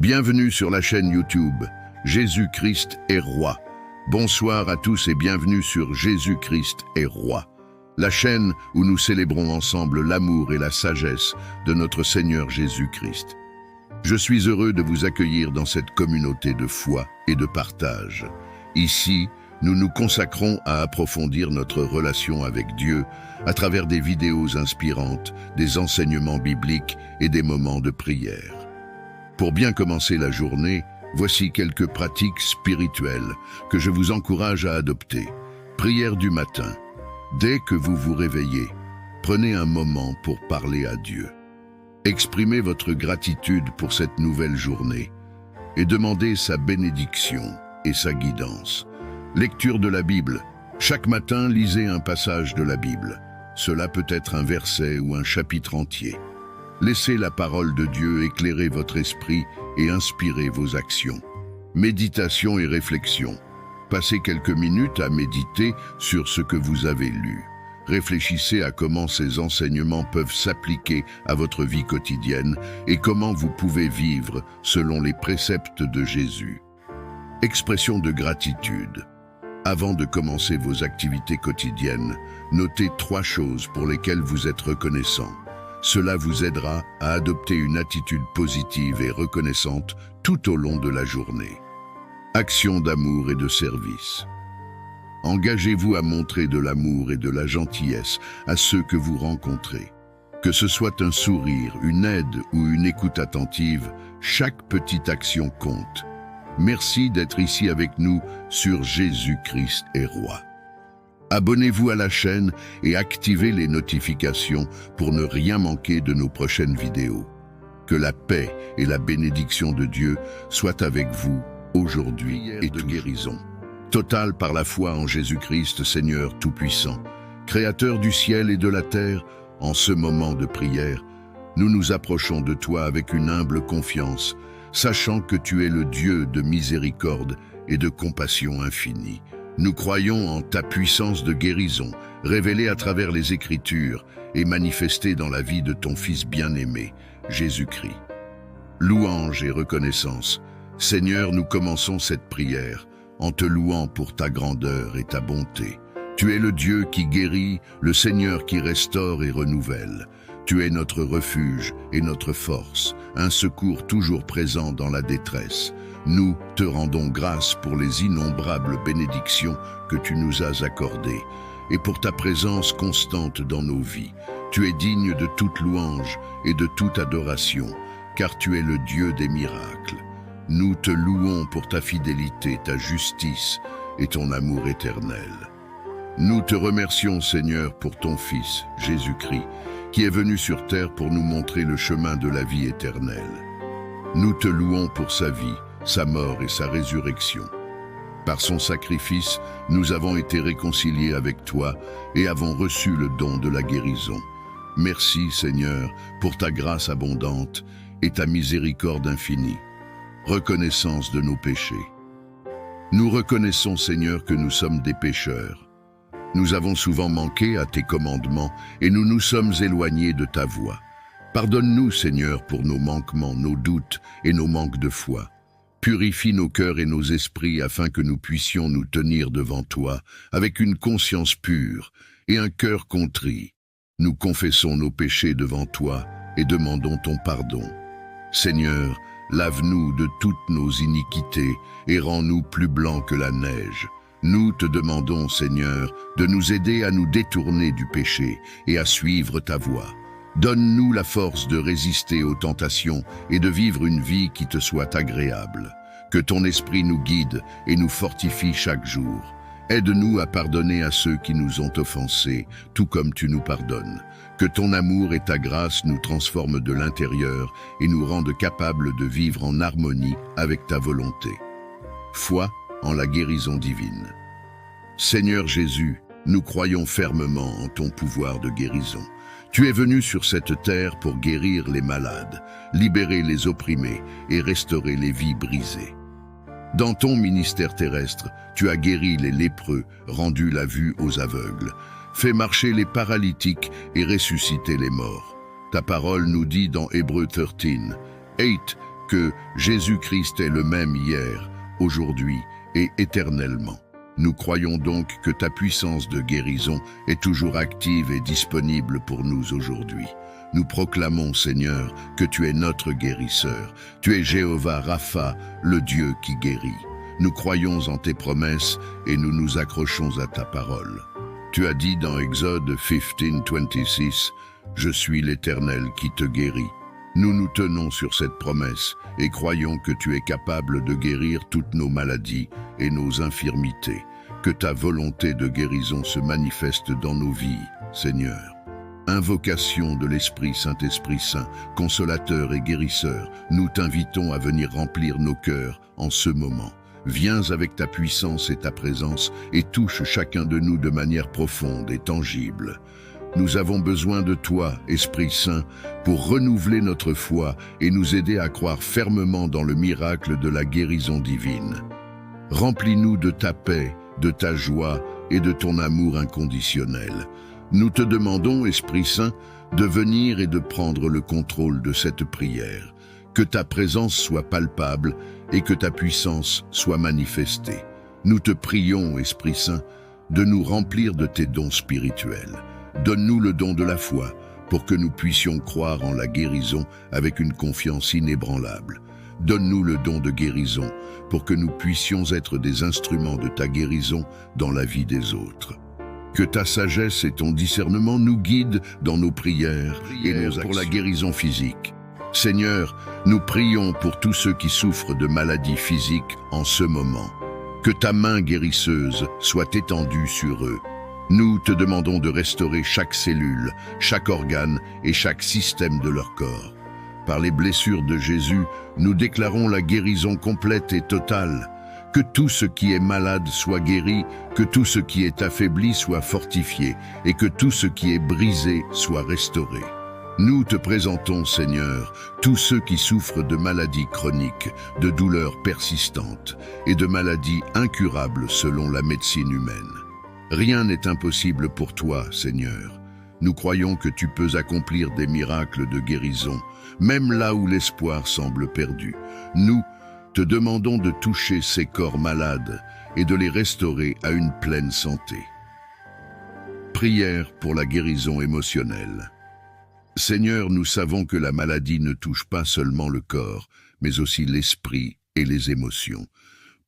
Bienvenue sur la chaîne YouTube Jésus-Christ est Roi. Bonsoir à tous et bienvenue sur Jésus-Christ est Roi, la chaîne où nous célébrons ensemble l'amour et la sagesse de notre Seigneur Jésus-Christ. Je suis heureux de vous accueillir dans cette communauté de foi et de partage. Ici, nous nous consacrons à approfondir notre relation avec Dieu à travers des vidéos inspirantes, des enseignements bibliques et des moments de prière. Pour bien commencer la journée, voici quelques pratiques spirituelles que je vous encourage à adopter. Prière du matin. Dès que vous vous réveillez, prenez un moment pour parler à Dieu. Exprimez votre gratitude pour cette nouvelle journée et demandez sa bénédiction et sa guidance. Lecture de la Bible. Chaque matin, lisez un passage de la Bible. Cela peut être un verset ou un chapitre entier. Laissez la parole de Dieu éclairer votre esprit et inspirer vos actions. Méditation et réflexion. Passez quelques minutes à méditer sur ce que vous avez lu. Réfléchissez à comment ces enseignements peuvent s'appliquer à votre vie quotidienne et comment vous pouvez vivre selon les préceptes de Jésus. Expression de gratitude. Avant de commencer vos activités quotidiennes, notez 3 choses pour lesquelles vous êtes reconnaissant. Cela vous aidera à adopter une attitude positive et reconnaissante tout au long de la journée. Action d'amour et de service. Engagez-vous à montrer de l'amour et de la gentillesse à ceux que vous rencontrez. Que ce soit un sourire, une aide ou une écoute attentive, chaque petite action compte. Merci d'être ici avec nous sur Jésus-Christ est Roi. Abonnez-vous à la chaîne et activez les notifications pour ne rien manquer de nos prochaines vidéos. Que la paix et la bénédiction de Dieu soient avec vous aujourd'hui et de guérison. Totale par la foi en Jésus-Christ, Seigneur Tout-Puissant, Créateur du ciel et de la terre, en ce moment de prière, nous nous approchons de toi avec une humble confiance, sachant que tu es le Dieu de miséricorde et de compassion infinie. Nous croyons en ta puissance de guérison, révélée à travers les Écritures et manifestée dans la vie de ton Fils bien-aimé, Jésus-Christ. Louange et reconnaissance. Seigneur, nous commençons cette prière en te louant pour ta grandeur et ta bonté. Tu es le Dieu qui guérit, le Seigneur qui restaure et renouvelle. Tu es notre refuge et notre force, un secours toujours présent dans la détresse. Nous te rendons grâce pour les innombrables bénédictions que tu nous as accordées et pour ta présence constante dans nos vies. Tu es digne de toute louange et de toute adoration, car tu es le Dieu des miracles. Nous te louons pour ta fidélité, ta justice et ton amour éternel. Nous te remercions, Seigneur, pour ton Fils, Jésus-Christ, qui est venu sur terre pour nous montrer le chemin de la vie éternelle. Nous te louons pour sa vie, sa mort et sa résurrection. Par son sacrifice, nous avons été réconciliés avec toi et avons reçu le don de la guérison. Merci, Seigneur, pour ta grâce abondante et ta miséricorde infinie. Reconnaissance de nos péchés. Nous reconnaissons, Seigneur, que nous sommes des pécheurs. Nous avons souvent manqué à tes commandements et nous nous sommes éloignés de ta voie. Pardonne-nous, Seigneur, pour nos manquements, nos doutes et nos manques de foi. Purifie nos cœurs et nos esprits afin que nous puissions nous tenir devant toi avec une conscience pure et un cœur contrit. Nous confessons nos péchés devant toi et demandons ton pardon. Seigneur, lave-nous de toutes nos iniquités et rends-nous plus blancs que la neige. Nous te demandons, Seigneur, de nous aider à nous détourner du péché et à suivre ta voie. Donne-nous la force de résister aux tentations et de vivre une vie qui te soit agréable. Que ton esprit nous guide et nous fortifie chaque jour. Aide-nous à pardonner à ceux qui nous ont offensés, tout comme tu nous pardonnes. Que ton amour et ta grâce nous transforment de l'intérieur et nous rendent capables de vivre en harmonie avec ta volonté. Foi en la guérison divine. Seigneur Jésus, nous croyons fermement en ton pouvoir de guérison. Tu es venu sur cette terre pour guérir les malades, libérer les opprimés et restaurer les vies brisées. Dans ton ministère terrestre, tu as guéri les lépreux, rendu la vue aux aveugles, fait marcher les paralytiques et ressuscité les morts. Ta parole nous dit dans Hébreux 13, 8 que Jésus-Christ est le même hier, aujourd'hui et éternellement. Nous croyons donc que ta puissance de guérison est toujours active et disponible pour nous aujourd'hui. Nous proclamons, Seigneur, que tu es notre guérisseur. Tu es Jéhovah Rapha, le Dieu qui guérit. Nous croyons en tes promesses et nous nous accrochons à ta parole. Tu as dit dans Exode 15:26, « Je suis l'Éternel qui te guérit ». Nous nous tenons sur cette promesse et croyons que tu es capable de guérir toutes nos maladies et nos infirmités. Que ta volonté de guérison se manifeste dans nos vies, Seigneur. Invocation de l'Esprit Saint-Esprit Saint, consolateur et guérisseur, nous t'invitons à venir remplir nos cœurs en ce moment. Viens avec ta puissance et ta présence et touche chacun de nous de manière profonde et tangible. Nous avons besoin de toi, Esprit Saint, pour renouveler notre foi et nous aider à croire fermement dans le miracle de la guérison divine. Remplis-nous de ta paix, de ta joie et de ton amour inconditionnel. Nous te demandons, Esprit Saint, de venir et de prendre le contrôle de cette prière. Que ta présence soit palpable et que ta puissance soit manifestée. Nous te prions, Esprit Saint, de nous remplir de tes dons spirituels. Donne-nous le don de la foi pour que nous puissions croire en la guérison avec une confiance inébranlable. Donne-nous le don de guérison pour que nous puissions être des instruments de ta guérison dans la vie des autres. Que ta sagesse et ton discernement nous guident dans nos prières et nos actions pour la guérison physique. Seigneur, nous prions pour tous ceux qui souffrent de maladies physiques en ce moment. Que ta main guérisseuse soit étendue sur eux. Nous te demandons de restaurer chaque cellule, chaque organe et chaque système de leur corps. Par les blessures de Jésus, nous déclarons la guérison complète et totale. Que tout ce qui est malade soit guéri, que tout ce qui est affaibli soit fortifié, et que tout ce qui est brisé soit restauré. Nous te présentons, Seigneur, tous ceux qui souffrent de maladies chroniques, de douleurs persistantes et de maladies incurables selon la médecine humaine. Rien n'est impossible pour toi, Seigneur. Nous croyons que tu peux accomplir des miracles de guérison, même là où l'espoir semble perdu. Nous te demandons de toucher ces corps malades et de les restaurer à une pleine santé. Prière pour la guérison émotionnelle. Seigneur, nous savons que la maladie ne touche pas seulement le corps, mais aussi l'esprit et les émotions.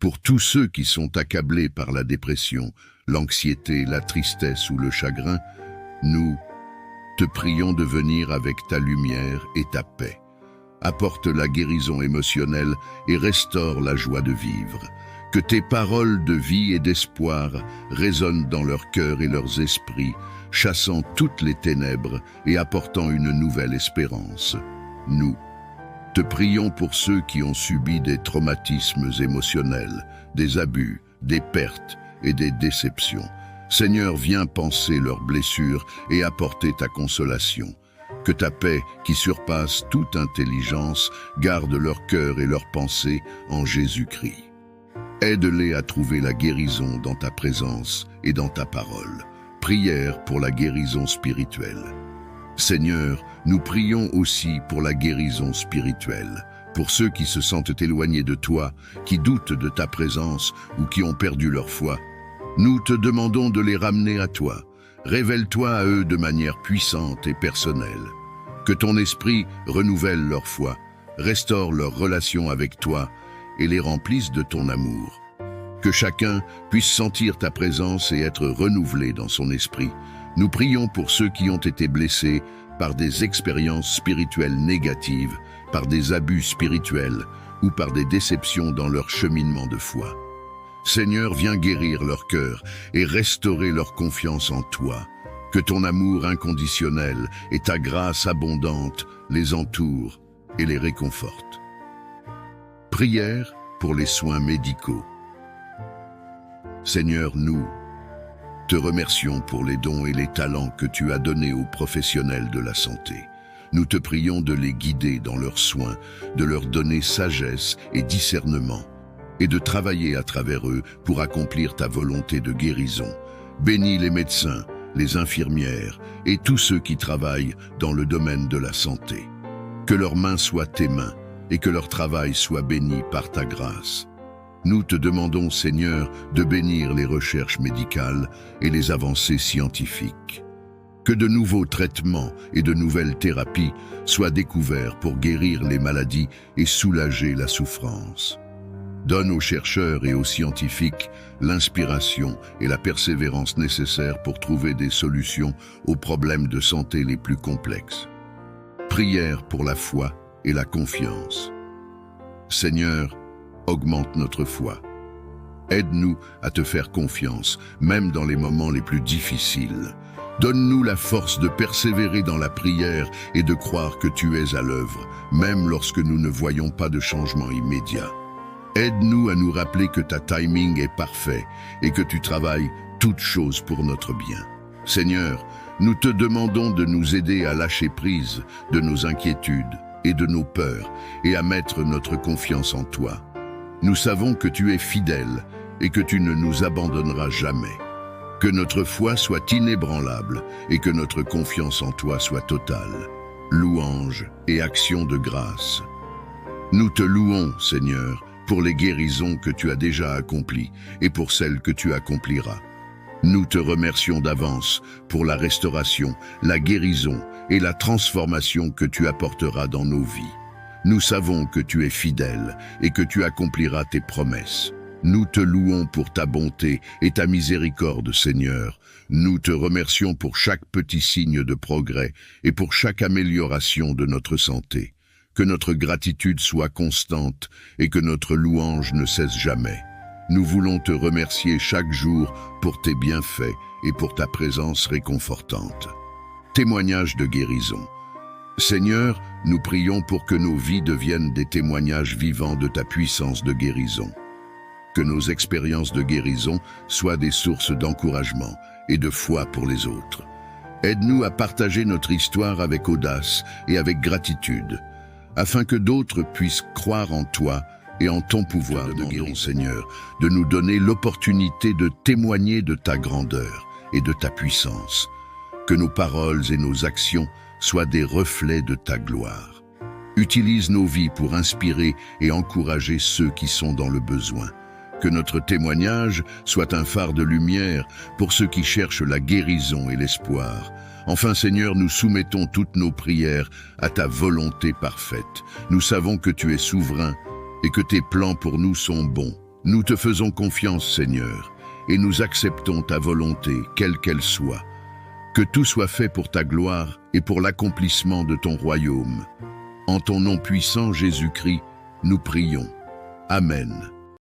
Pour tous ceux qui sont accablés par la dépression, l'anxiété, la tristesse ou le chagrin, nous te prions de venir avec ta lumière et ta paix. Apporte la guérison émotionnelle et restaure la joie de vivre. Que tes paroles de vie et d'espoir résonnent dans leurs cœurs et leurs esprits, chassant toutes les ténèbres et apportant une nouvelle espérance. Nous te prions pour ceux qui ont subi des traumatismes émotionnels, des abus, des pertes et des déceptions. Seigneur, viens panser leurs blessures et apporter ta consolation. Que ta paix, qui surpasse toute intelligence, garde leur cœur et leurs pensées en Jésus-Christ. Aide-les à trouver la guérison dans ta présence et dans ta parole. Prière pour la guérison spirituelle. Seigneur, nous prions aussi pour la guérison spirituelle, pour ceux qui se sentent éloignés de toi, qui doutent de ta présence ou qui ont perdu leur foi. Nous te demandons de les ramener à toi. Révèle-toi à eux de manière puissante et personnelle. Que ton esprit renouvelle leur foi, restaure leur relation avec toi et les remplisse de ton amour. Que chacun puisse sentir ta présence et être renouvelé dans son esprit. Nous prions pour ceux qui ont été blessés par des expériences spirituelles négatives, par des abus spirituels ou par des déceptions dans leur cheminement de foi. Seigneur, viens guérir leur cœur et restaurer leur confiance en toi. Que ton amour inconditionnel et ta grâce abondante les entourent et les réconfortent. Prière pour les soins médicaux. Seigneur, nous te remercions pour les dons et les talents que tu as donnés aux professionnels de la santé. Nous te prions de les guider dans leurs soins, de leur donner sagesse et discernement, et de travailler à travers eux pour accomplir ta volonté de guérison. Bénis les médecins, les infirmières et tous ceux qui travaillent dans le domaine de la santé. Que leurs mains soient tes mains, et que leur travail soit béni par ta grâce. Nous te demandons, Seigneur, de bénir les recherches médicales et les avancées scientifiques. Que de nouveaux traitements et de nouvelles thérapies soient découverts pour guérir les maladies et soulager la souffrance. Donne aux chercheurs et aux scientifiques l'inspiration et la persévérance nécessaires pour trouver des solutions aux problèmes de santé les plus complexes. Prière pour la foi et la confiance. Seigneur, augmente notre foi. Aide-nous à te faire confiance, même dans les moments les plus difficiles. Donne-nous la force de persévérer dans la prière et de croire que tu es à l'œuvre, même lorsque nous ne voyons pas de changement immédiat. Aide-nous à nous rappeler que ta timing est parfait et que tu travailles toutes choses pour notre bien. Seigneur, nous te demandons de nous aider à lâcher prise de nos inquiétudes et de nos peurs et à mettre notre confiance en toi. Nous savons que tu es fidèle et que tu ne nous abandonneras jamais. Que notre foi soit inébranlable et que notre confiance en toi soit totale. Louange et action de grâce. Nous te louons, Seigneur, pour les guérisons que tu as déjà accomplies et pour celles que tu accompliras. Nous te remercions d'avance pour la restauration, la guérison et la transformation que tu apporteras dans nos vies. Nous savons que tu es fidèle et que tu accompliras tes promesses. Nous te louons pour ta bonté et ta miséricorde, Seigneur. Nous te remercions pour chaque petit signe de progrès et pour chaque amélioration de notre santé. Que notre gratitude soit constante et que notre louange ne cesse jamais. Nous voulons te remercier chaque jour pour tes bienfaits et pour ta présence réconfortante. Témoignage de guérison. Seigneur, nous prions pour que nos vies deviennent des témoignages vivants de ta puissance de guérison. Que nos expériences de guérison soient des sources d'encouragement et de foi pour les autres. Aide-nous à partager notre histoire avec audace et avec gratitude, afin que d'autres puissent croire en toi et en ton pouvoir de guérison, Seigneur, de nous donner l'opportunité de témoigner de ta grandeur et de ta puissance. Que nos paroles et nos actions soient des reflets de ta gloire. Utilise nos vies pour inspirer et encourager ceux qui sont dans le besoin. Que notre témoignage soit un phare de lumière pour ceux qui cherchent la guérison et l'espoir. Enfin, Seigneur, nous soumettons toutes nos prières à ta volonté parfaite. Nous savons que tu es souverain et que tes plans pour nous sont bons. Nous te faisons confiance, Seigneur, et nous acceptons ta volonté, quelle qu'elle soit. Que tout soit fait pour ta gloire et pour l'accomplissement de ton royaume. En ton nom puissant, Jésus-Christ, nous prions. Amen.